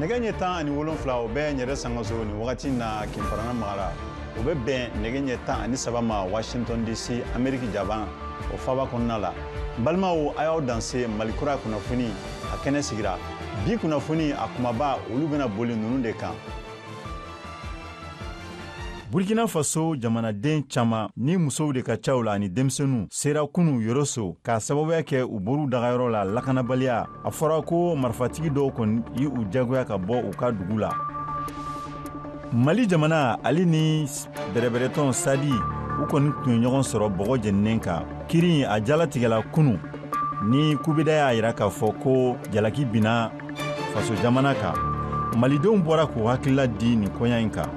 nɛgɛ ɲɛ 17 o bɛ ɲɛrɛ sangaso ni wagati na kinfarana magara o bɛ bɛn nɛgɛ ɲɛ 13 ma Washington DC Ameriki jaban o faba kɔnɔna la balimaw a y'aw danse Mali kura kunnafoni a kɛnɛ sigira bi kunnafoni a kumaba olu bɛna boli ninnu de kan. Burkina Faso jamanaden caman ni musow de ka caw la ani denmisɛnninw sera kunu yɔrɔso k'a sababuya kɛ u boru dagayɔrɔ la lakanabaliya a fɔra ko marifatigi dɔw kɔni y' u jagoya ka bɔ u ka dugu la. Mali jamana ali ni bɛrɛbɛrɛtɔn Sadi u kɔni tun ye ɲɔgɔn sɔrɔ bɔgɔ jeninen kan. Kirin a jalatigɛla kunu ni kubida y'a yira k'a fɔ ko jalaki binna faso jamana kan. Malidenw bɔra k'u hakilila di nin koɲa in kan.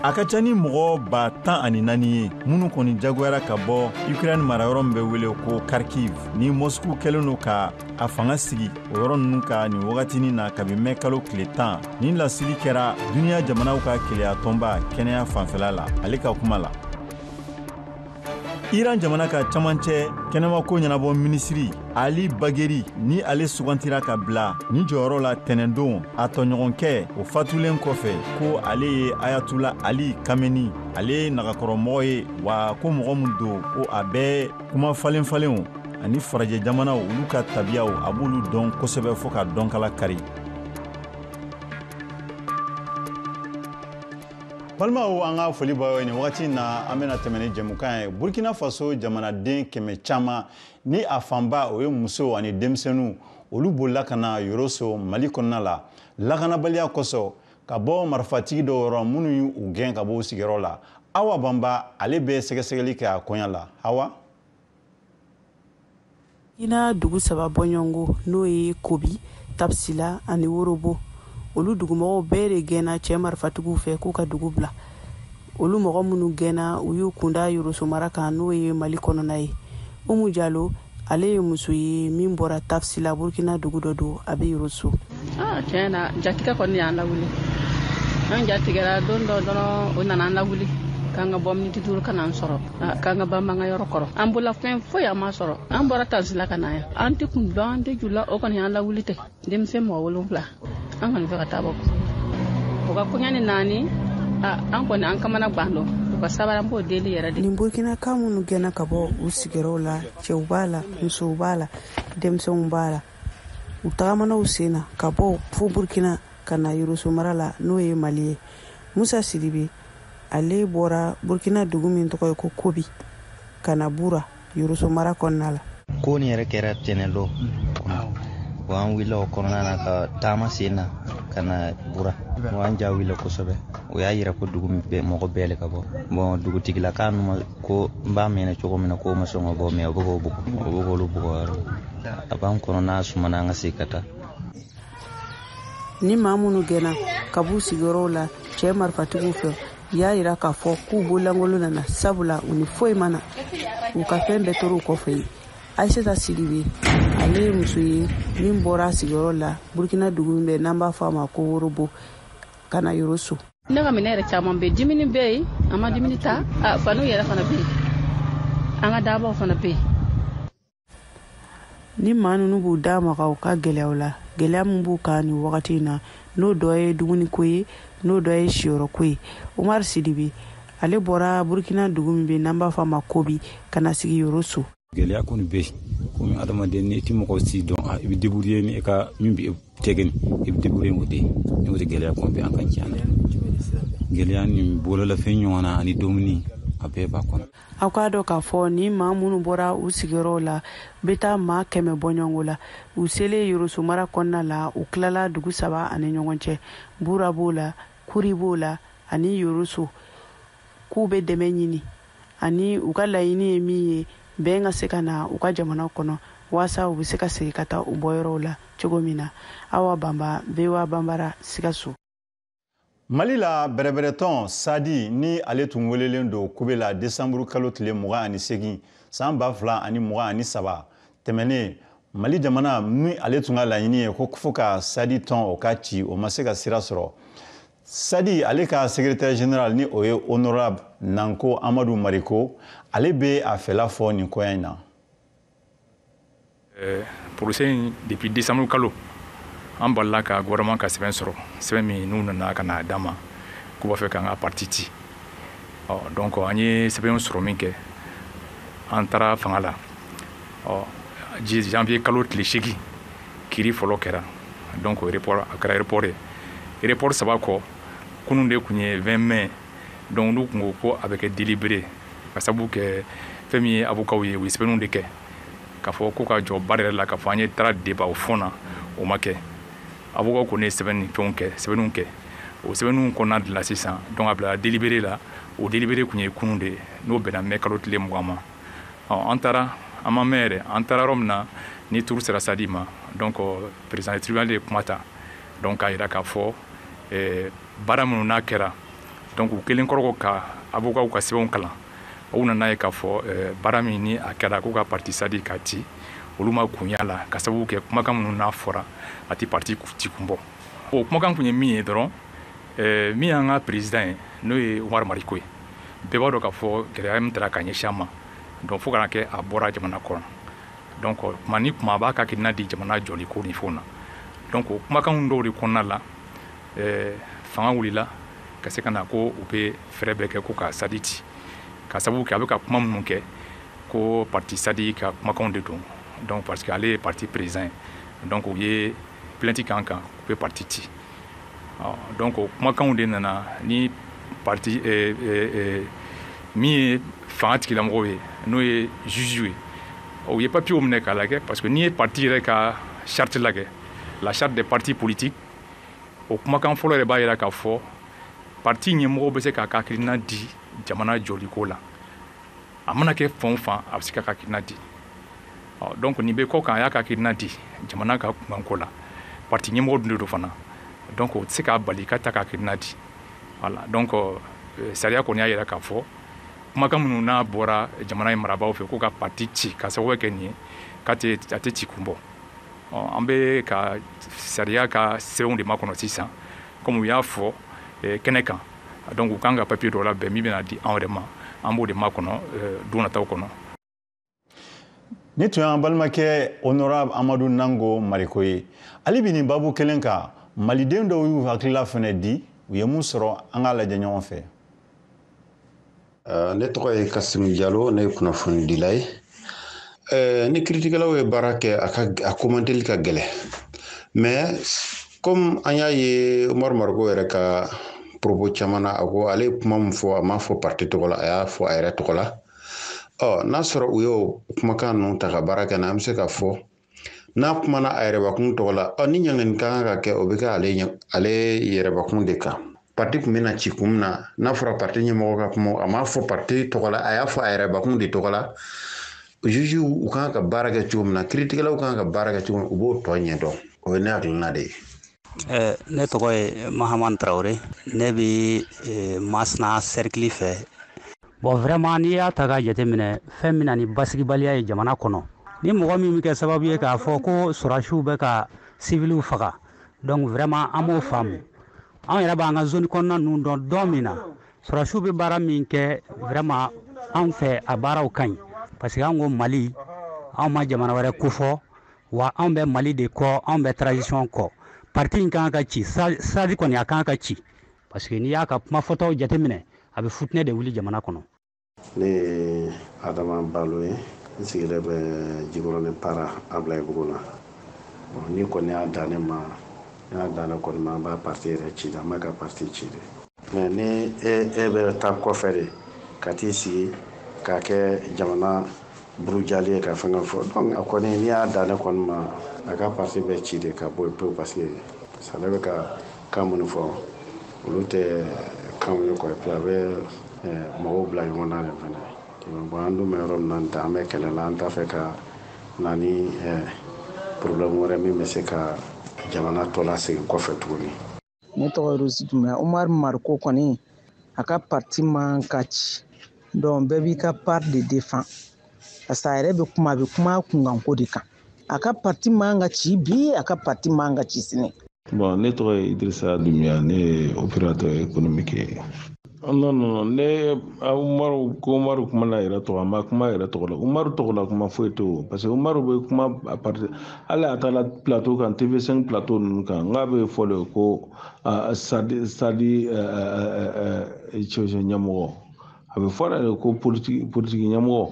A ka ca ni mɔgɔ 14 ye minnu kɔni jagoyara ka bɔ Ukraine marayɔrɔ min bɛ wele ko Kharkiv ni Moscou kɛlen don ka a fanga sigi o yɔrɔ ninnu ka nin wagatinin na kabi mɛn kalo tile 10 ni lasili kɛra duniya jamanaw ka keleya tɔnba kɛnɛya fanfɛla la ale ka kuma la. Iran jamana ka camancɛ kɛnɛmako ɲɛnabɔ minisiri Ali Bagheri ni ale sugantira ka bila ni jɔyɔrɔ la tɛnɛndon a tɔɲɔgɔnkɛ o fatulen kɔfɛ ko ale ye Ayatollah Ali Khamenei ale ye nagakɔrɔmɔgɔ ye wa ko mɔgɔ min don ko a bɛ kuma falen-falenw ani farajɛ jamanaw olu ka tabiyaw a b'olu dɔn kosɛbɛ fɔ ka dɔnkala kari. Balimaw an ka foli b'aw ye nin wagati na an bɛna tɛmɛ ni jɛmukan ye. Burkina Faso jamanaden 100 caman ni a fanba o ye muso ani denmisɛnninw olu bolila ka na yɔrɔso Mali kɔnɔna la lakanabaliya kosɔn ka bɔ marifatigi dɔw yɔrɔ minnu y'u gɛn ka bɔ u sigiyɔrɔ la. Awa Banba ale bɛ sɛgɛsɛgɛli kɛ a koɲa la. Awa ina dugu saba bɔɲɔngo n'o ye Kobi, Tapsila ani Worobo olu dugumɔgɔw bɛɛ de gɛnna cɛ marifatigiw fɛ k'u ka dugu bila. Olu mɔgɔ minnu gɛnna u y'u kunda Yoroso mara kan n'o ye Mali kɔnɔna ye. Umu Jalo ale ye muso ye min bɔra Tapsila Burkina dugu dɔ don a bɛ Yoroso. Tiɲɛna jatigɛ kɔni y'an lawuli. An jatigɛra don dɔ dɔrɔn o nana an lawuli k'an ka bɔ miniti 5 ka n'an sɔrɔ k'an ka ban an ka yɔrɔ kɔrɔ. An bɔra fɛn foyi an ma sɔrɔ. An bɔra Tapsila ka na yan. An tɛ kun dɔn an tɛ jula o kɔni y'an lawuli tɛ. Denmisɛn mɔgɔ 7 an kɔni fɛ ka taa bɔ o ka koɲa ni naani an kɔni an kamana gbando u ka sabaran b'o deli yɛrɛ de. Nin Burkina kan minnu gɛnna ka bɔ u sigiyɔrɔw la cɛw b'a la musow b'a la denmisɛnw b'a la u tagamanaw sen na ka bɔ fo Burkina ka na Yoroso mara la n'o ye Mali ye. Musa Sidibe ale bɔra Burkina dugu min tɔgɔ ye ko Kobi ka na Bura Yoroso mara kɔnɔna la. Ko ni yɛrɛ kɛra tɛnɛndon wa an wulila o kɔnɔna na ka taama sen na ka na Bura wa an ja wulila kosɛbɛ o y'a yira ko dugu mɔgɔ bɛɛ le ka bɔ bon dugutigilakan ninnu ko n b'a mɛnɛ cogo min na k'o ma sɔn ka bɔ mɛ o bɛ k'olu bugɔ a b'an kɔnɔ n'a sumana an ka segin ka taa. Ni maa minnu gɛnna ka b'u sigiyɔrɔw la cɛ marifatigiw fɛ y'a yira k'a fɔ k'u bolangolo nana sabula u ni foyi mana u ka fɛn bɛɛ tor'u kɔfɛ ye. Aïssata Sidibe ale ye muso ye min bɔra sigiyɔrɔ la Burkina dugu min bɛ n'an b'a fɔ a ma ko Worobo ka na Yoroso. Ne ka minɛ yɛrɛ caman bɛ dimini bɛ yen an ma dimini ta faniw yɛrɛ fana bɛ yen an ka dabaw fana bɛ yen. Ni maa ninnu b'u da maga u ka gɛlɛyaw la gɛlɛya min b'u kan nin wagati in na n'o dɔ ye dumuniko ye n'o dɔ ye siyɔrɔko ye. Umar Sidibe ale bɔra Burkina dugu min bɛ n'an b'a fɔ a ma Kobi ka na sigi Yoroso. Gɛlɛya kɔni bɛ yen komi adamaden ni ti mɔgɔ si dɔn i bɛ débrouiller ni ka min bɛ tɛgɛ i bɛ débrouiller o de n'o de gɛlɛya kɔni bɛ an kan tiɲɛ gɛlɛya ni bololafɛn ɲɔgɔn na ani dumuni a bɛɛ b'a kɔnɔ. Aw k'a dɔn k'a fɔ ni maa minnu bɔra u sigiyɔrɔw la bɛ taa maa 100 bɔɲɔngo la u selen Yoroso mara kɔnɔna la u tilala dugu 3 ani ɲɔgɔn cɛ Bura b'o la Kuri b'o la ani Yoroso k'u bɛ dɛmɛ ɲini ani u ka laɲini ye min ye bɛn ka se ka na u ka jamana kɔnɔ waasa u bɛ se ka segin ka taa u bɔyɔrɔw la cogo min na. Awa Banba VOA Banbara Sikaso. Mali la bɛrɛbɛrɛtɔn Sadi ni ale tun welelen don Kobe la décembre kalo tile 28 san 2023 tɛmɛnen Mali jamana ni ale tun ka laɲini ye ko fo ka Sadi tɔn o ka ci o ma se ka sira sɔrɔ. Sadi ale ka secrétaire général ni o ye honorable Nanko Amadou Mariko ale bɛ a fɛla fɔ nin koya in na. Procès depuis décembre kalo an balila ka gouvernement ka sɛbɛn sɔrɔ sɛbɛn min n'u nana ka na d'an ma k'u b'a fɛ k'an ka parti ci donc an ye sɛbɛn sɔrɔ min kɛ an taara fanga la janvier kalo tile 8 kiri fɔlɔ kɛra donc report a kɛra report saba kɔ kunun de kun ye 20 mai donc n'u kun ko a bɛ kɛ délibéré ka sabu kɛ fɛn min ye avocat ye u ye sɛbɛnw de kɛ k'a fɔ ko ka jɔ baara yɛrɛ la k'a fɔ an ye taara débat o fond na o ma kɛ avocat ko ne sɛbɛnw kɛ o sɛbɛnw kɔnɔna de la sisan donc a bila délibéré la o délibéré kun ye kunun de n'o bɛnna mai kalo tile 20 ma an taara an ma mɛn yɛrɛ an taara yɔrɔ min na ni tour sera sadi ma donc président du tribunal de kuma ta donc k'a yira k'a fɔ baara minnu n'a kɛra donc u kelen kɔrɔ ka avocat ka sɛbɛnw kalan o nana ye k'a fɔ baara min ni a kɛra k'u ka parti sadi ka ci olu ma kunya la ka sababu kɛ kumakan minnu n'a fɔra a ti parti ci kun bɔ o kumakan kun ye min ye dɔrɔn min y'an ka président ye n'o ye Umaru Mariko ye bɛɛ b'a dɔn k'a fɔ gɛlɛya min taara ka ɲɛsin an ma donc fo kana kɛ a bɔra jamana kɔnɔ donc kuma ni kuma b'a ka hakilina di jamana jɔliko ni fɛnw na donc o kumakan dɔw de kɔnɔna la fanga wulila ka se ka na ko u bɛ fɛɛrɛ bɛɛ kɛ ko ka sadi ci ka sababu kɛ a bɛ ka kuma minnu kɛ ko parti sadi ka kumakanw de don donc parce que ale ye parti président ye donc u ye plainte kan u bɛ parti ci donc o kumakanw de nana ni parti min ye fanga tigilamɔgɔw ye n'o ye juge ye u ye papier minɛ k'a lajɛ parce que n'i ye parti yɛrɛ ka charte lajɛ la charte des partis politiques o kumakan fɔlɔ yɛrɛ b'a jira k'a fɔ parti ɲɛmɔgɔw bɛ se k'a ka hakilina di jamana jɔliko la a mana kɛ fan o fan a bɛ se k'a ka hakilina di donc nin bɛ kɔ kan a y'a ka hakilina di jamana ka kunkanko la parti ɲɛmɔgɔ dun de don fana donc o tɛ se k'a bali ka ta ka hakilina di voilà donc sariya kɔni y'a jira k'a fɔ kumakan minnu n'a bɔra jamana in marabaaw fɛ ko ka parti ci ka sababu kɛ nin ye a tɛ ci kun bɔ an bɛ ka sariya ka sɛbɛnw de makɔnɔ sisan comme u y'a fɔ kɛnɛ kan donc u kan ka papier dɔw labɛn min bɛna di an yɛrɛ ma an b'o de makɔnɔ don nataw kɔnɔ. Ni tun y'an balimakɛ honorable Amadu Nango Mariko ye hali bi nin babu kelen kan maliden dɔw y'u hakilila fana di u ye mun sɔrɔ an k'a lajɛ ɲɔgɔn fɛ. Ne tɔgɔ ye Kasimu Jalo, ne ye kunnafoni dila ye. Ni kiiritigɛlaw ye baara kɛ a komanteli ka gɛlɛ mais comme an y'a ye Umaru Mariko yɛrɛ ka propos caman na a ko ale ye kuma min fɔ a m'a fɔ parti tɔgɔ la a y'a fɔ a yɛrɛ tɔgɔ la n'a sɔrɔ u y'o kumakan ninnu ta ka baara kɛ na an bɛ se ka fɔ n'a kumana a yɛrɛbakun tɔgɔ la ni ɲangani kan ka kɛ o bɛ kɛ ale yɛrɛbakun de kan parti kun bɛna ci kun min na n'a fɔra parti ɲɛmɔgɔ ka kuma a m'a fɔ parti tɔgɔ la a y'a fɔ a yɛrɛbakun de tɔgɔ la juge u kan ka baara kɛ cogo min na kiiritigɛlaw kan ka baara kɛ cogo min u b'o tɔ ɲɛdɔn o ye ne hakilina de ye. Ne tɔgɔ ye Mahamani Traoré ne bɛ Masina cercle fɛ bon vraiment n'i y'a ta k'a jateminɛ fɛn min na ni basigibaliya ye jamana kɔnɔ ni mɔgɔ min bɛ kɛ sababu ye k'a fɔ ko sɔrɔdasiw bɛ ka civiliw faga donc vraiment an b'o faamu an yɛrɛ b'an ka zone kɔnɔna ninnu dɔn min na sɔrɔdasiw bɛ baara min kɛ vraiment an fɛ a baaraw ka ɲi parce que an ko Mali anw ma jamana wɛrɛ kofɔ wa anw bɛ Mali de kɔ anw bɛ transition kɔ parti in kan ka ci sadi kɔni a kan ka ci parce que n'i y'a ka kuma fɔtaw jateminɛ a bɛ futinɛ de wuli jamana kɔnɔ. Ne ye Adama Balo ye n sigilen bɛ Jikɔrɔni Para Ablaye Bugu la bon ni kɔni y'a dan ne ma kɔni ma an b'a parti yɛrɛ ci la an b'a ka parti ci de mais ni e bɛ taa kɔfɛ de ka t'i sigi k'a kɛ jamana burujali ye ka fɛn fɔ donc a kɔni n'i y'a dan ne kɔni ma a ka parti bɛ ci de ka bɔ yen pewu parce que ale bɛ ka kan minnu fɔ olu tɛ kan ye quoi puis a bɛ mɔgɔw bila ɲɔgɔn na de fɛnɛ bon an dun bɛ yɔrɔ min na an bɛ kɛlɛ la an t'a fɛ ka na ni problème wɛrɛ min bɛ se ka jamana tɔ lasegin kɔfɛ tuguni. Ne tɔgɔ ye Rosi Dunbiya Umaru Mariko kɔni a ka parti man ka ci donc bɛɛ b'i ka part de défend parce que a yɛrɛ bɛ kuma a bɛ kuma kunkanko de kan a ka parti man ka ci bi a ka parti man ka ci sini. Bon ne tɔgɔ ye Idrissa Dunbiya ne ye opérateur économique ye. Non, ne Umaru kuma na yɛrɛ tɔgɔ, a ma kuma yɛrɛ tɔgɔ la. Umaru tɔgɔ la kuma foyi tɛ o. Parce que Umaru bɛ kuma à partir hali a taara plateau kan, TV5 plateau ninnu kan, n k'a bɛ fɔ de ko Sadi ɲɛmɔgɔ. A bɛ fɔ de ko politique ɲɛmɔgɔ.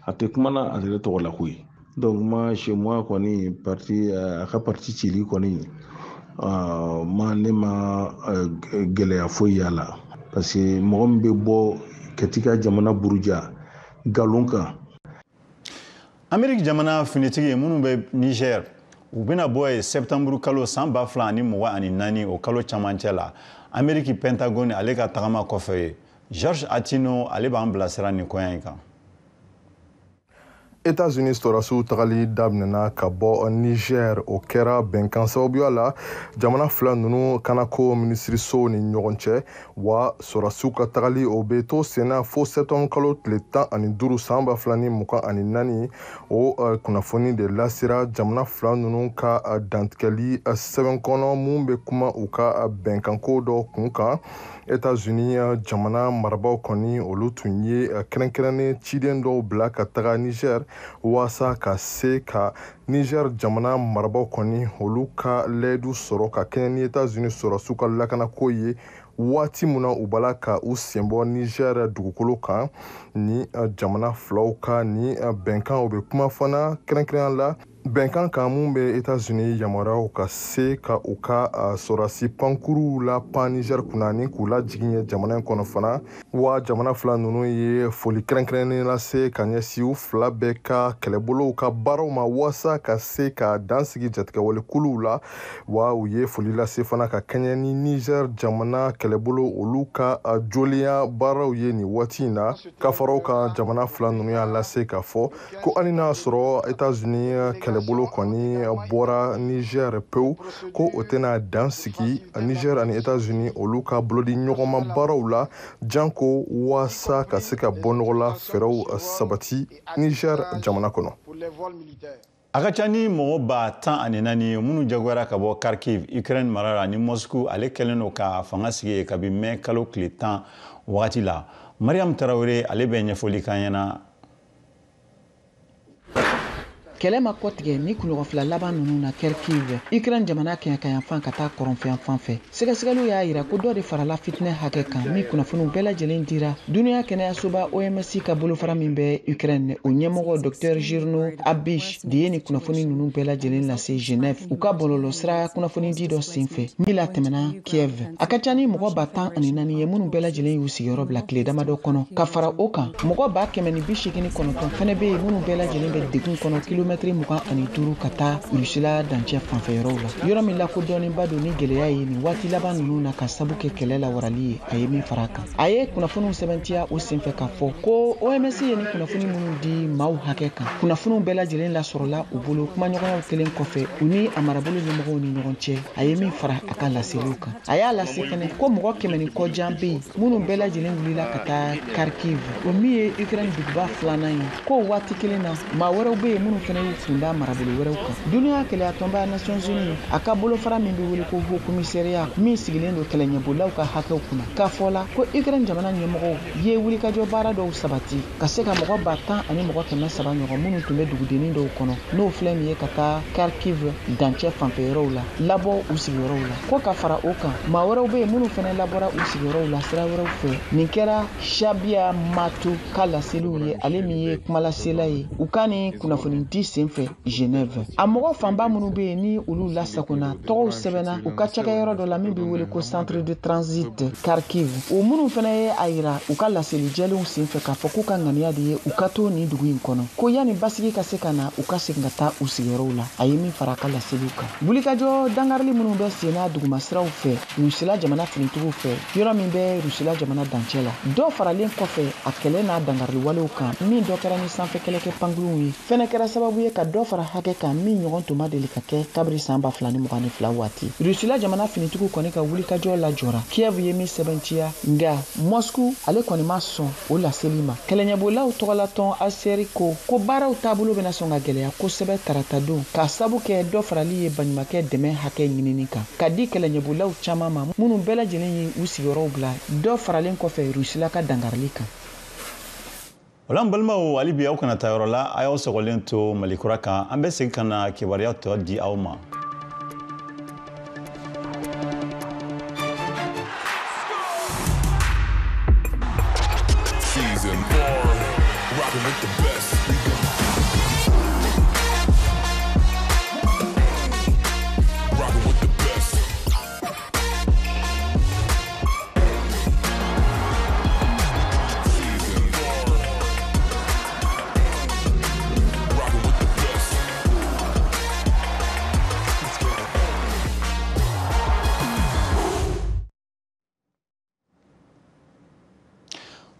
A tɛ kuma na a yɛrɛ tɔgɔ la koyi. Donc moi, chez moi kɔni parti a ka parti cili kɔni ne ma gɛlɛya foyi y'a la. Parce que mɔgɔ min bɛ bɔ ka t'i ka jamana buruja nkalon kan. Amérique jamana finitigi minnu bɛ Niger u bɛna bɔ yen septembre kalo san 2024 o kalo camancɛ la. Amérique Pentagone ale ka tagama kɔfɛ Georges Atino ale b'an bilasira nin koɲa in kan. États-Unis sɔrɔdasiw tagali daminɛna ka bɔ Niger o kɛra bɛnkan sababuya la jamana fila ninnu kanako minisirisow ni ɲɔgɔn cɛ wa sɔrɔdasiw ka tagali o bɛ to senna fo septembre kalo tile 15 san 2024 o kunnafoni de lasera jamana fila ninnu ka dantigɛli sɛbɛn kɔnɔ mun bɛ kuma u ka bɛnkanko dɔ kun kan. États-Unis jamana marabaaw kɔni olu tun ye kɛrɛnkɛrɛnnen ciden dɔw bila ka taga Niger waasa ka se ka Niger jamana marabaaw kɔni olu ka layidu sɔrɔ ka kɛɲɛ ni États-Unis sɔrɔdasiw ka lakanako ye waati mun na u bala ka u senbɔ Niger dugukolo kan. Ni jamana filaw ka ni bɛnkan o bɛ kuma fana kɛrɛnkɛrɛnya la bɛnkan kan mun bɛ États-Unis yamaruyaw ka se ka u ka sɔrɔdasi pankuruw la pan Niger kunna ni k'u lajigin ye jamana in kɔnɔ fana wa jamana fila ninnu ye foli kɛrɛnkɛrɛnnen lase ka ɲɛsin u fila bɛɛ ka kɛlɛbolow ka baaraw ma waasa ka se ka dansigi jatigɛwalekuluw la wa u ye foli lase fana ka kɛɲɛ ni Niger jamana kɛlɛbolo olu ka joliya baaraw ye nin waati in na ka faraw ka jamana fila ninnu y'a lase k'a fɔ ko hali n'a sɔrɔ États-Unis kɛlɛbolo kɔni bɔra Niger pewu ko o tɛna dan sigi Niger ani États-Unis olu ka bolodi ɲɔgɔnma baaraw la janko waasa ka se ka bɔ nɔgɔ la fɛɛrɛw sabati Niger jamana kɔnɔ. A ka ca ni mɔgɔ 10,4 ye minnu jagoyara ka bɔ Kharkiv, Ukraine mara la ni Moscou ale kɛlen don ka fanga sigi yen kabi mai kalo tile 10 wagati la. Mariam Tarawele ale bɛ ɲɛfɔli k'an ɲɛna. kɛlɛ ma kɔtigɛ ni kunɲɔgɔn fila laban ninnu na Kharkiv, Ukraine jamana kɛɲɛkan fan ka taa kɔrɔnfɛn fan fɛ. Sɛgɛsɛgɛliw y'a yira ko dɔ de farala fitinɛ hakɛ kan min kunnafoniw bɛɛ lajɛlen dira duniya kɛnɛyasoba OMS ka bolofara min bɛ Ukraine o ɲɛmɔgɔ Dr Jirno Abish de ye ni kunnafoni ninnu bɛɛ lajɛlen lase Genève u ka bɔlɔlɔ sira kunnafoni di dɔ senfɛ min la tɛmɛna Kiev. A ka ca ni mɔgɔ 10,4 ye minnu bɛɛ lajɛlen y'u sigiyɔrɔ bila tile damadɔ kɔnɔ ka fara o kan mɔgɔ 189 fɛnɛ bɛ yen minnu bɛɛ lajɛlen bɛ degun kɔnɔ kilomètre 25 ka taa Rusila dancɛ fanfɛyɔrɔw la. Yɔrɔ min lakodɔnnenba don ni gɛlɛya ye nin waati laban ninnu na ka sabu kɛ kɛlɛ la warali ye a ye min fara kan. A ye kunnafoniw sɛbɛntiya o senfɛ k'a fɔ ko OMS ye ni kunnafoni minnu di maaw hakɛ kan. Kunnafoniw bɛɛ lajɛlen lasɔrɔla u bolo kumaɲɔgɔnyaw kelen kɔfɛ u ni a marabolo ɲɛmɔgɔw ni ɲɔgɔn cɛ. A ye min fara a ka laseliw kan. A y'a lase fɛnɛ ko mɔgɔ 100 kɔjan bɛ yen minnu bɛɛ lajɛlen wulila ka taa Kharkiv. O min ye Ukraine duguba 2nan ye. Ko waati kelen na maa wɛrɛw bɛ yen minnu fɛnɛ y'u kunda marabolo wɛrɛw kan. Duniya kɛlɛyatɔnba Nations Unies a ka bolofara min bɛ wele ko Haut Commissariat min sigilen don kɛlɛɲɛbolaw ka hakɛw kunna. K'a fɔ la ko Ukraine jamana ɲɛmɔgɔw ye wulikajɔ baara dɔw sabati ka se ka mɔgɔ 10,000 ani mɔgɔ 300 ɲɔgɔn minnu tun bɛ dugudennin dɔw kɔnɔ n'o filɛ nin ye ka taa Kharkiv dancɛ fanfɛyɔrɔw la labɔ u sigiyɔrɔw la. Ko ka fara o kan maa wɛrɛw bɛ yen minnu fɛnɛ labɔra u sigiyɔrɔw la sira wɛrɛw fɛ. Nin kɛra Shabia Matu ka laseliw ye ale min ye kumalasela ye u ka ni kunnafoni di senfɛ Genève. A mɔgɔ fanba minnu bɛ yen ni olu lasakona tɔgɔw sɛbɛnna u ka cakɛyɔrɔ dɔ la min bɛ wele ko Centre de Transit Kharkiv. O minnu fɛnɛ ye a yira u ka laseli jɛlenw senfɛ k'a fɔ k'u ka ŋaniya de ye u ka to nin dugu in kɔnɔ. Ko yanni basigi ka se ka na u ka segin ka taa u sigiyɔrɔw la. A ye min fara a ka laseliw kan. Wulikajɔ dangarili minnu bɛ sen n'a duguma siraw fɛ Rusila jamana finitigiw fɛ yɔrɔ min bɛ Rusila jamana dancɛ la. Dɔw faralen kɔfɛ a kɛlɛ n'a dangarili walew kan min dɔ kɛra ni sanfɛ kɛlɛkɛ pankurunw ye fɛnɛ kɛra sababu sababu ye ka dɔ fara hakɛ kan min ɲɔgɔn tun ma deli ka kɛ kabiri san 2022 waati. Rusila jamana finitigiw kɔni ka wulikajɔ la jɔra. Kiev ye min sɛbɛntiya nga Moscow ale kɔni ma sɔn o laseli ma. Kɛlɛɲɛbolaw tɔgɔlatɔn Aseri ko baaraw taabolo bɛna sɔn ka gɛlɛya kosɛbɛ tarata don ka sabu kɛ dɔ farali ye baɲumankɛ dɛmɛ hakɛ ɲinini kan ka di kɛlɛɲɛbolaw caman ma minnu bɛɛ lajɛlen ye u sigiyɔrɔw bila dɔ faralen kɔfɛ Rusila ka dangarili kan. Wala an balimaw hali bi aw kana taa yɔrɔ la a y'aw sɔgɔlen to Malikura kan an bɛ segin ka na kibaruya tɔ di aw ma.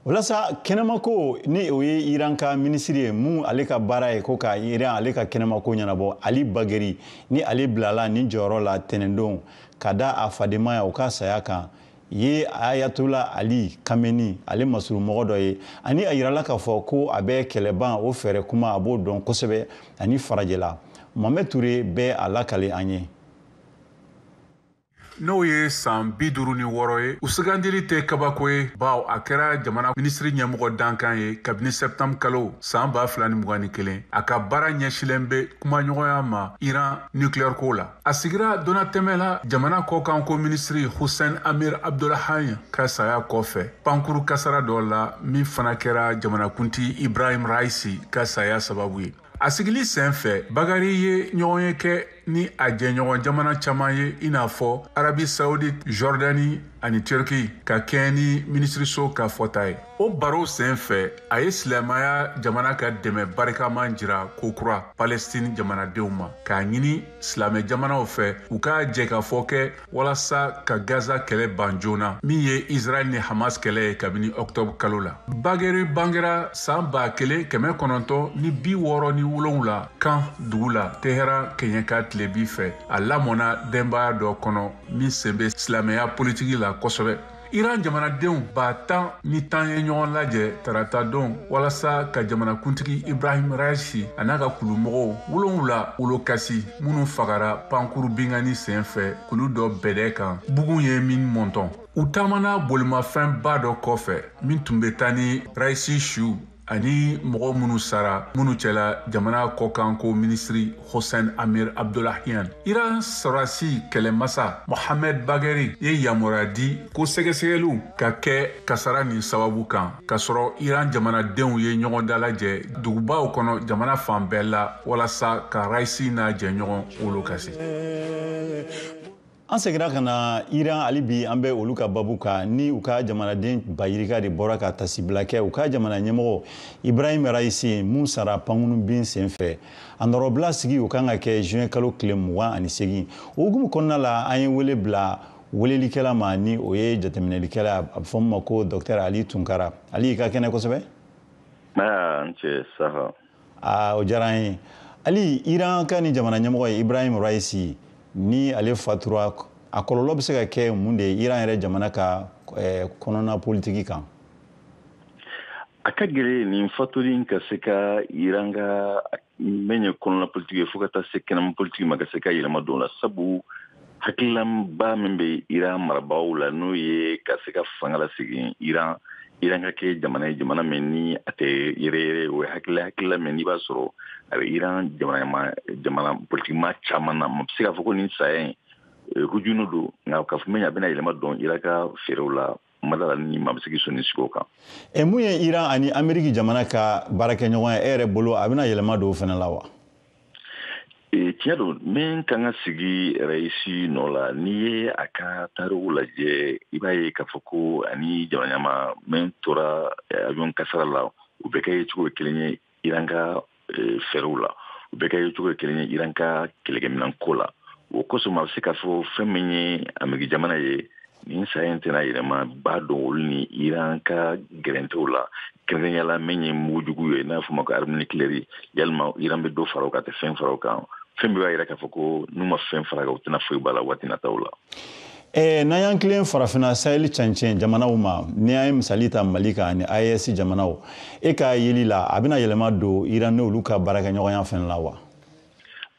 Walasa kɛnɛmako ni o ye Iran ka ministre ye mun ale ka baara ye ko ka Iran ale ka kɛnɛmako ɲɛnabɔ Ali Bagheri ni ale bilala ni jɔyɔrɔ la tɛnɛndon ka da a fadema ya o ka saya kan ye Ayatollah Ali Khamenei ale masurumɔgɔ dɔ ye ani a yirala k'a fɔ ko a bɛ kɛlɛban o fɛrɛ kuma a b'o dɔn kosɛbɛ ani farajɛla Mohamed Toure bɛ a lakale an ye. N'o ye san 56 ye u sugandili tɛ kabako ye baw a kɛra jamana minisiri ɲɛmɔgɔ dankan ye kabini septembre kalo san 2021 a ka baara ɲɛsilen bɛ kumaɲɔgɔnya ma Iran nucléaire ko la a sigira donna tɛmɛ la jamana kɔkanko minisiri Hussein Amir Abdollahian ka saya kɔfɛ pankuru kasara dɔ la min fana kɛra jamanakunti Ibrahim Raisi ka saya sababu ye a sigili sen fɛ Bagheri ye ɲɔgɔn ye kɛ ni a jɛɲɔgɔn jamana caman ye i n'a fɔ Arabie Saoudite, Jordanie ani Turquie ka kɛ ni minisiriso ka fɔta ye. O baro sen fɛ a ye silamaya jamana ka dɛmɛ barikaman jira kokura Palestine jamanadenw ma k'a ɲini silamɛ jamanaw fɛ u ka jɛ ka fɔ kɛ walasa ka Gaza kɛlɛ ban joona min ye Israel ni Hamas kɛlɛ ye kabini octobre kalo la. Bagheri bangera san 1967 kan dugu la Tehran Keɲɛka tilebi fɛ a lamɔna denbaya dɔ kɔnɔ min sen bɛ silamɛya politiki la kosɛbɛ. Iran jamanadenw 10 ni 10 ye ɲɔgɔn lajɛ tarata don walasa ka jamanakuntigi Ibrahim Raisi a n'a ka kulumɔgɔw 7 wolokasi minnu fagara pankuru bingani sen fɛ kulu dɔ bɛdɛ kan bugun ye min mɔntɔn. U taamana bolimafɛn ba dɔ kɔfɛ min tun bɛ taa ni Raisi su ani mɔgɔ minnu sara minnu cɛla jamana kɔkanko minisiri Hussein Amir Abdollahian. Iran sarasi kɛlɛmasa Mohamed Bagheri ye yamaruya di ko sɛgɛsɛgɛliw ka kɛ kasara nin sababu kan ka sɔrɔ Iran jamanadenw ye ɲɔgɔn dalajɛ dugubaw kɔnɔ jamana fan bɛɛ la walasa ka Raisi n'a jɛɲɔgɔn wolokasi. An segira ka na Iran hali bi an bɛ olu ka babu kan ni u ka jamanaden bayirika de bɔra ka tasibila kɛ u ka jamana ɲɛmɔgɔ Ibrahim Raisi mun sara pankunu bin sen fɛ a nɔrɔbila sigi o kan ka kɛ juin kalo tile 28 o hukumu kɔnɔna la an ye wele bila welelikɛla ma ni o ye jateminɛlikɛla a bɛ fɔ min ma ko Dr Ali Tunkara Ali i ka kɛnɛ kosɛbɛ. N cɛ saha. O diyara an ye Ali Iran ka ni jamana ɲɛmɔgɔ ye Ibrahim Raisi ni ale fatura a kɔlɔlɔ bɛ se ka kɛ mun de ye Iran yɛrɛ jamana ka kɔnɔna politiki kan. A ka gɛlɛn nin fatuli ka se ka Iran ka min ye kɔnɔna politiki ye fo ka taa se kɛnɛma politiki ma ka se ka yɛlɛma don la sabu hakilinaba min bɛ Iran marabaaw la n'o ye ka se ka fanga lasegin Iran ka kɛ jamana ye jamana min ni a tɛ yɛrɛyɛrɛ o ye hakilila min n'i b'a sɔrɔ a bɛ Iran jamana politikima caman na ma bɛ se k'a fɔ ko nin saya in hujunu don nka k'a fɔ min a bɛna yɛlɛma dɔn Iran ka feerew la madala ni ma bɛ se k'i sɔn ni sigi o kan. Mun ye Iran ani Ameriki jamana ka baarakɛɲɔgɔn ye e yɛrɛ bolo a bɛna yɛlɛma don o fana la wa? Tiɲɛ don min kan ka sigi Raisi nɔ la n'i ye a ka taariw lajɛ i b'a ye k'a fɔ ko ani jamana ɲɛmaa min tora avion kasara la u bɛɛ kɛ cogo kelen ye Iran ka fɛɛrɛw la u bɛɛ kɛ cogo kelen ye Iran ka kɛlɛkɛminɛn ko la o kosɔn a bɛ se k'a fɔ fɛn min ye Ameriki jamana ye nin saya in tɛna yɛlɛma ba dɔn olu ni Iran ka gɛrɛntew la kɛrɛnkɛrɛnyala min ye mugujugu ye n'a fɔ ma ko arme nucléaire yalima Iran bɛ dɔ fara o kan tɛ fɛn fara o kan fɛn bɛ b'a yɛrɛ k'a fɔ ko n'u ma fɛn fara o tɛna foyi b'a la waati nataw la. N'an y'an tilen farafina Sahel cɛncɛn jamanaw ma ni an ye misali ta Mali kan ani IAS jamanaw ka yeli la a bɛna yɛlɛma don Iran n'olu ka baarakɛɲɔgɔnya fɛn la wa?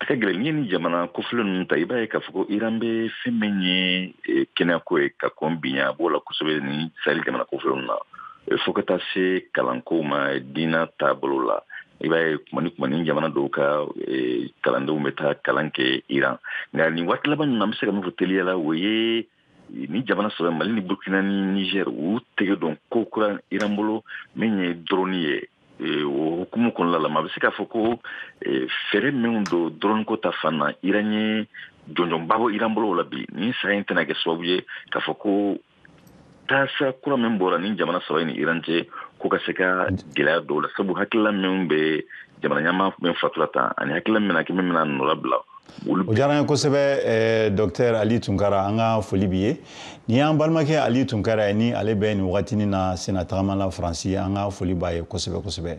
A ka gɛlɛn n'i ye ni jamana kofɔlen ninnu ta i b'a ye k'a fɔ ko Iran bɛ fɛn min ye kɛnɛyako ye ka kɔn binya a b'o la kosɛbɛ ni Sahel jamana kofɔlen ninnu na fo ka taa se kalanko ma diinɛ taabolo la i b'a ye kuma ni jamana dɔw ka kalandenw bɛ taa kalan kɛ Iran nka nin waati laban ninnu na an bɛ se ka min fɔ teliya la o ye ni jamana saba Mali ni Burkina ni Niger u tɛgɛ dɔn ko kura Iran bolo min ye drone ye o hukumu kɔnɔna la a bɛ se k'a fɔ ko fɛɛrɛ minnu don drone ko ta fan na Iran ye jɔnjɔnba bɔ Iran bolo la bi ni saya in tɛna kɛ sababu ye k'a fɔ ko taasira kura min bɔra ni jamana saba ni Iran cɛ ko ka se ka gɛlɛya dɔw la sabu hakilila min bɛ jamana ɲɛmaa min fatula tan ani hakilila min kɛ min bɛna nɔ labila. O diyara n ye kosɛbɛ Dr Ali Tunkara an ka foli b'i ye ni y'an balimakɛ Ali Tunkara ye ni ale bɛ nin wagatinin na Sena tagamala Faransi an ka foli b'a ye kosɛbɛ kosɛbɛ.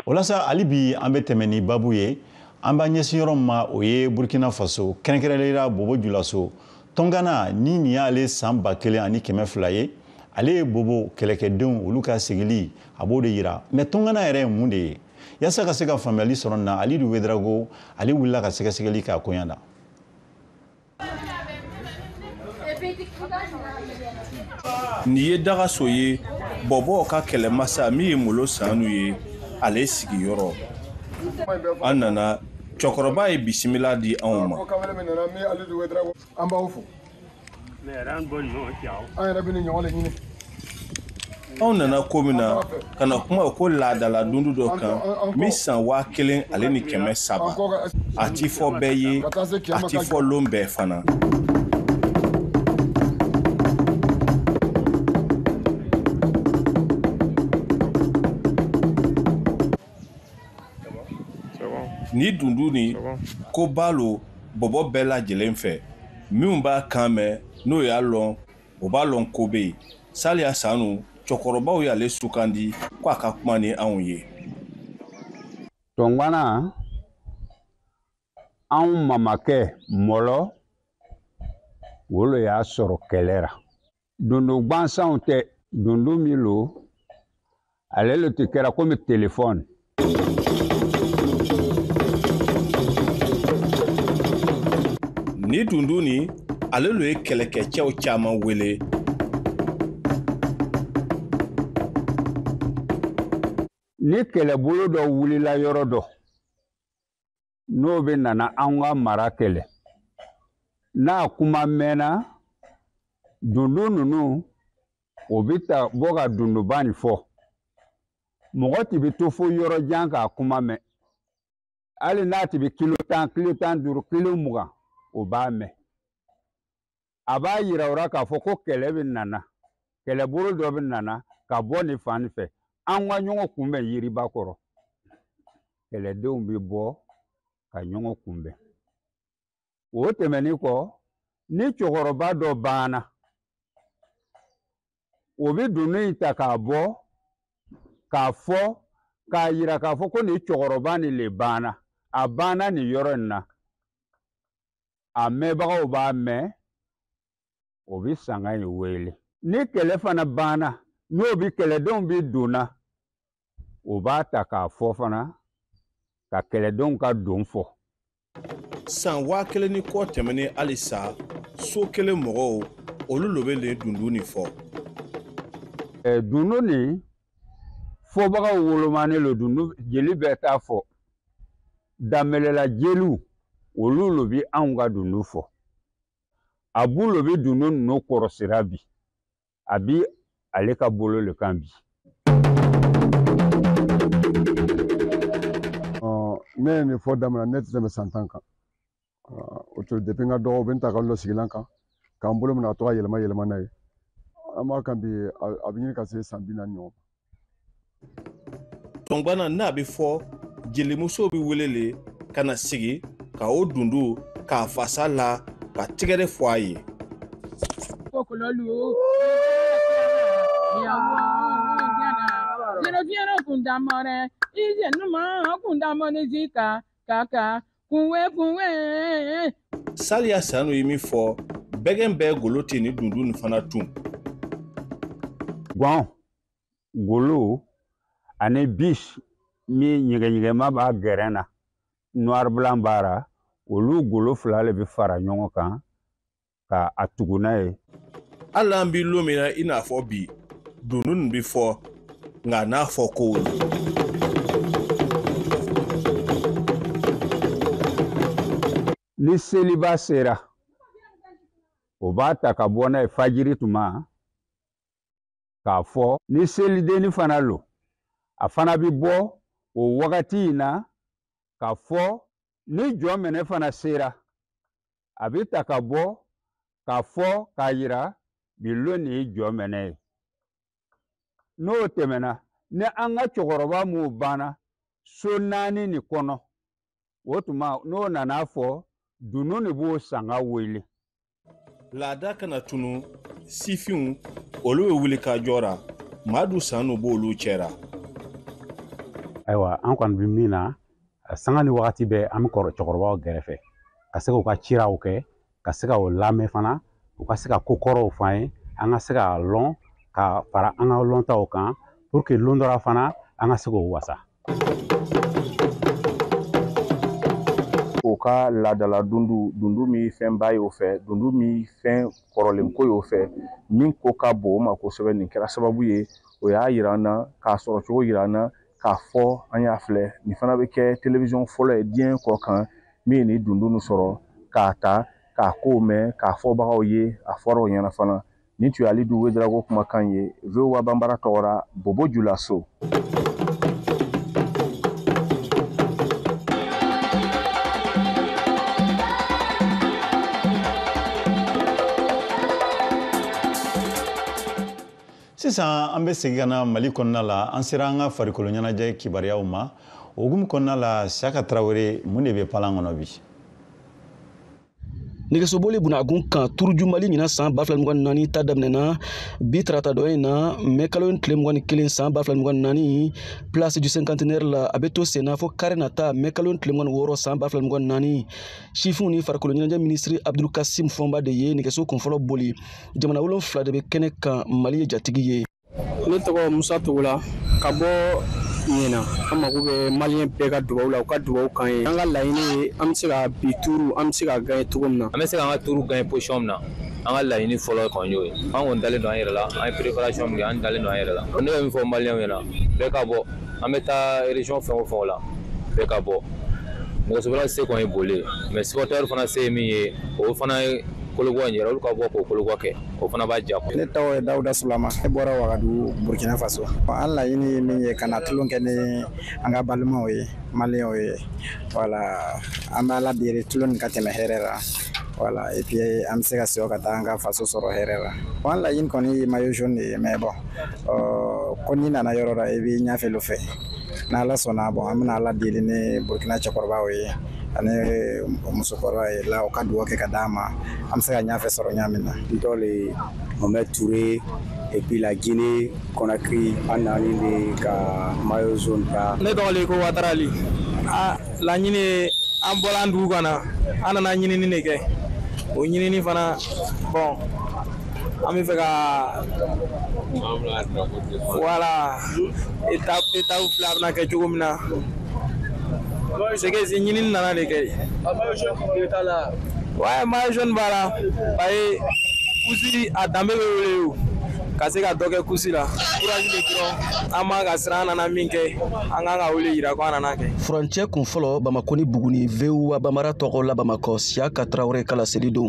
O la sa hali bi an bɛ tɛmɛ ni babu ye an b'a ɲɛsin yɔrɔ min ma o ye Burkina Faso kɛrɛnkɛrɛnnenya Bobo Dioulasso Tongana ni nin y'ale san 1200 ye ale ye Bobo kɛlɛkɛdenw olu ka segili a b'o de yira mais Tongana yɛrɛ ye mun de ye yasa ka se ka faamuyali sɔrɔ nin na Alidu Wedrago ale wulila ka sɛgɛsɛgɛli k'a koɲa na. Nin ye Dagaso ye Bobo ka kɛlɛmasa min ye Molo Sanu ye ale sigiyɔrɔ an nana cɛkɔrɔba ye bisimila di anw ma. An b'aw fo. An yɛrɛ bɛ ni ɲɔgɔn de ɲini. Anw nana ko min na ka na kuma ko laadala dundu dɔ kan min san 1000 ale ni 300 a ti fɔ bɛɛ ye a ti fɔ lon bɛɛ fana. Ni dundu ni ko balo Bobo bɛɛ lajɛlen fɛ minnu b'a kan mɛn n'o y'a lɔn o b'a lɔn ko bɛ yen Saliya Sanu cɛkɔrɔbaw y'ale sukandi ko a ka kuma ni anw ye. Tongana anw mamakɛ Mɔlɔ wolo y'a sɔrɔ kɛlɛ ra dundu gbansanw tɛ dundu min lo ale le tɛ kɛra komi telefɔni. Ni dundu ni ale lo ye kɛlɛkɛcɛw caman wele. Ni kɛlɛbolo dɔ wulila yɔrɔ dɔ n'o bɛ nana an ka mara kɛlɛ n'a kuma mɛnna dundu ninnu o bɛ ta bɔ ka dunduba nin fɔ mɔgɔ tɛ bɛ to fo yɔrɔ jan k'a kuma mɛn hali n'a tɛ bɛ kilo 10, kilo 15, kilo 20 o b'a mɛn a b'a yira o la k'a fɔ ko kɛlɛ bɛ nana kɛlɛbolo dɔ bɛ nana ka bɔ nin fan fɛ an ka ɲɔgɔn kunbɛn yiriba kɔrɔ kɛlɛdenw bɛ bɔ ka ɲɔgɔn kunbɛn o tɛmɛnen kɔ ni cɛkɔrɔba dɔ banna o bɛ dundu in ta k'a bɔ k'a fɔ k'a yira k'a fɔ ko nin cɛkɔrɔba nin le banna a banna nin yɔrɔ in na a mɛnbagaw b'a mɛn o bɛ sanga in wele ni kɛlɛ fana banna n'o bi kɛlɛdenw bi donna o b'a ta k'a fɔ fana ka kɛlɛdenw ka don fɔ. San 1000 ni kɔ tɛmɛnen halisa so kelen mɔgɔw olu lo bɛ le dundu ni fɔ. Dundu ni fɔbagaw wolomani lo dundu jeli bɛɛ t'a fɔ danbelela jeliw olu lo bi anw ka dundu fɔ a b'u lo bi dundu ninnu kɔrɔsira bi a bi ale ka bolo le kan bi. Ne ye nin fɔ daminɛ ne tɛ tɛmɛ san 10 kan o to depuis n ka dɔgɔ bɛ n ta ka dɔ sigilan kan k'an bolo minɛ a to ka yɛlɛma yɛlɛma n'a ye an b'a kan bi a bɛ ɲini ka se san 40 ɲɔgɔn. Tɔngbana n'a bɛ fɔ jelimuso bɛ welele ka na sigi ka o dundu k'a fasa la ka tɛgɛrɛ fɔ a ye. kololu yawo diana zero diana kundamore ize numa kundamone zika kaka kunwe Saliya Sanu yi min fɔ bɛgɛn bɛɛ golo tɛ ni dundu nin fana tun. Gwan golo ani biche min ɲɛgɛɲɛgɛma b'a gɛrɛn na noir blanc b'ara olu golo fila le bɛ fara ɲɔgɔn kan ka a tugu n'a ye. Hali an bɛ don min na i n'a fɔ bi dundu nin bɛ fɔ nka n'a fɔ kow ye. Ni seliba sera o b'a ta ka bɔ n'a ye fajiri tuma k'a fɔ ni selidenni fana lo a fana bɛ bɔ o wagati in na k'a fɔ ni jɔ minɛ fana sera a bɛ ta ka bɔ k'a fɔ k'a yira bi lo nin ye jɔ minɛ ye. N'o tɛmɛna ni an ka cɛkɔrɔba minnu banna so 4 nin kɔnɔ o tuma n'o nana fɔ dunun de b'o sanga wele. Laada kana tunu sifinw olu bɛ wuli ka jɔra Madu Sanu b'olu cɛra. Ayiwa an kɔni bɛ min na sanga ni wagati bɛɛ an bɛ cɛkɔrɔbaw gɛrɛfɛ ka se k'u ka ciraw kɛ ka se ka o lamɛn fana u ka se ka ko kɔrɔw f'an ye an ka se ka lɔn ka fara an ka lɔntaw kan pour que lɔn dɔra fana an ka se k'o wasa. O ka laadala dundu min fɛn ba y'o fɛ dundu min fɛn kɔrɔlen ko y'o fɛ min ko ka bon o ma kosɛbɛ nin kɛra sababu ye o y'a yira an na k'a sɔrɔ cogo yira an na k'a fɔ an y'a filɛ nin fana bɛ kɛ télévision fɔlɔ ye diɲɛ kɔ kan min ye nin dundu nin sɔrɔ k'a ta k'a kow mɛn k'a fɔbagaw ye a fɔra o ɲɛna fana nin tun ye Alidu Wederawogo kumakan ye VOA Bambara tɔgɔra Bobo Julaso. Sisan an bɛ segin ka na Mali kɔnɔna la an sera an ka farikolo ɲɛnajɛ kibaruyaw ma o hukumu kɔnɔna la Siyaka Tarawele mun de bɛ palan kɔnɔ bi. Nɛgɛsoboli Bunagun kan turuju Mali ɲina san 2024 ta daminɛna bi tarata dɔ in na mai kalo tile 21 san 2024 place du cinquantenaire la a bɛ to sen na fo kari nata mai kalo tile 26 san 2024 chifinw ni farikolo ɲɛnajɛ ministre Abdul Kasim Fɔnba de ye nɛgɛso kunfɔlɔ boli jamana 7 de bɛ kɛnɛ kan Mali ye jatigi ye. Ne tɔgɔ Musa Togola ka bɔ Ɲina an mago bɛ maliyɛn bɛɛ ka dugawu la u ka dugawu kan ye an ka laɲini ye an bɛ se ka bi tuuru an bɛ se ka gagner cogo min na an bɛ se ka an ka tuuru gagner position min na an ka laɲini fɔlɔ kɔni y'o ye an kɔni dalen don an yɛrɛ la an ye préparation min kɛ an dalen don an yɛrɛ la ne bɛ min fɔ maliyɛnw ɲɛna bɛɛ ka bɔ an bɛ taa région fɛn o fɛn la bɛɛ ka bɔ nɛgɛsobolilaw se kɔni ye boli mais supporter fana se ye min ye o fana ye kologwa in yɛrɛ olu ka bɔ k'o kologwa kɛ o fana b'a ja. Ne tɔgɔ ye Dawuda Sulama ne bɔra Wagadugu Burkina Faso an laɲini ye min ye ka na tulon kɛ ni an ka balimaw ye maliyɛnw ye voilà an bɛ Ala deli tulon nin ka tɛmɛ hɛrɛ la voilà et puis an bɛ se ka segin ka taa an ka faso sɔrɔ hɛrɛ la an laɲini kɔni ye maillot jaune de ye mais bon ko n'i nana yɔrɔ la i b'i ɲɛfɛ fɛ n'Ala sɔnna bon an bɛna Ala deli ni Burkina cɛkɔrɔbaw ye ani musokɔrɔba ye la o ka dugawu kɛ ka d'a ma an bɛ se ka ɲɛfɛ sɔrɔ ɲa min na. N tɔgɔ le Mohamed Touré et puis la Guinée Conakry an nani de ka maillot jaune ta. Ne tɔgɔ le ko Watara Ali laɲini an bɔra an dugu kana an nana ɲinini de kɛ o ɲinini fana bon an bɛ fɛ ka voilà étape fila a bɛna kɛ cogo min na c'est que ɲinini nana de kɛ ouais maillot jaune b'a la ayi kusi a danbe bɛ wele o ka se ka dɔ kɛ kusi la courage de dɔrɔn an ma ka siran an nana min kɛ an kan ka wele yira ko an nana kɛ. Furancɛ kun fɔlɔ Bamako ni Buguni VOA Bambara tɔgɔ la Bamakɔ Siyaka Tarawele kala selidenw.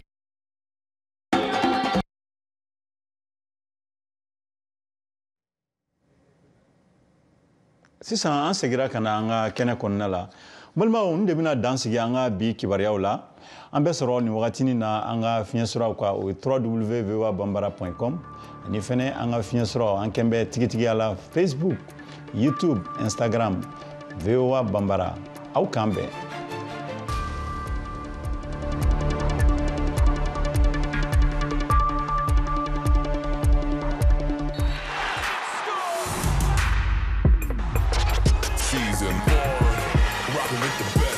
Sisan an segira ka na an ka kɛnɛ kɔnɔna la balimaw n de bɛna dan sigi an ka bi kibaruyaw la an bɛ sɔrɔ nin wagatinin na an ka fiɲɛsiraw kan o ye www.voabambara.com ani fɛnɛ an ka fiɲɛsiraw an kɛn bɛ tigitigiya la Facebook, YouTube, Instagram VOA Bambara aw kan bɛn. season. Born, rocking with the best.